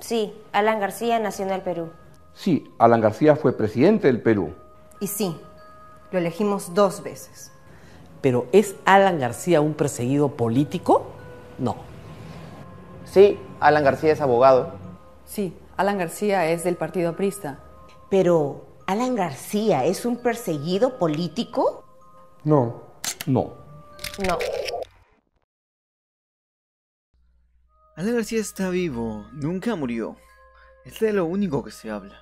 Sí, Alan García nació en el Perú. Sí, Alan García fue presidente del Perú. Y sí, lo elegimos 2 veces. ¿Pero es Alan García un perseguido político? No. Sí, Alan García es abogado. Sí, Alan García es del Partido Aprista. Pero, ¿Alan García es un perseguido político? No. No. No. Alan García está vivo, nunca murió. Es de lo único que se habla.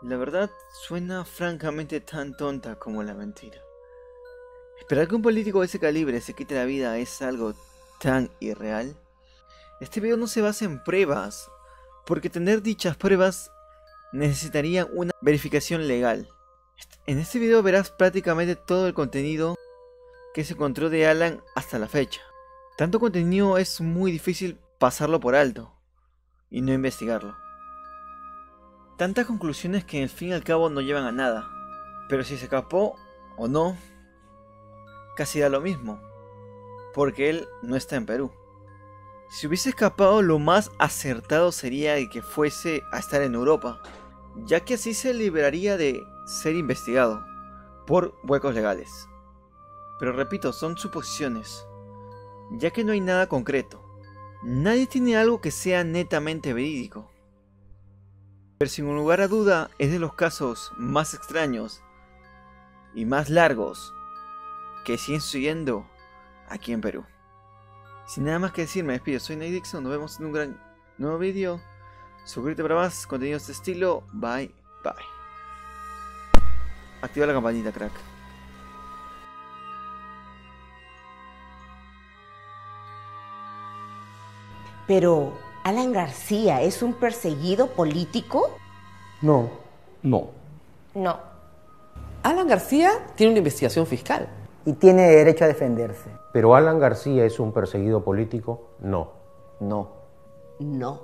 La verdad suena francamente tan tonta como la mentira. ¿Esperar que un político de ese calibre se quite la vida es algo tan irreal? Este video no se basa en pruebas, porque tener dichas pruebas necesitaría una verificación legal. En este video verás prácticamente todo el contenido que se encontró de Alan hasta la fecha. Tanto contenido es muy difícil pasarlo por alto y no investigarlo. Tantas conclusiones que al fin y al cabo no llevan a nada. Pero si se escapó o no, casi da lo mismo, porque él no está en Perú. Si hubiese escapado, lo más acertado sería que fuese a estar en Europa, ya que así se liberaría de ser investigado por huecos legales. Pero repito, son suposiciones, ya que no hay nada concreto. Nadie tiene algo que sea netamente verídico. Pero sin lugar a duda es de los casos más extraños y más largos que siguen sucediendo aquí en Perú. Sin nada más que decir, me despido. Soy Nate Dixon, nos vemos en un gran nuevo video. Suscríbete para más contenidos de estilo. Bye, bye. Activa la campanita, crack. Pero, ¿Alan García es un perseguido político? No. No. No. Alan García tiene una investigación fiscal. Y tiene derecho a defenderse. ¿Pero Alan García es un perseguido político? No. No. No.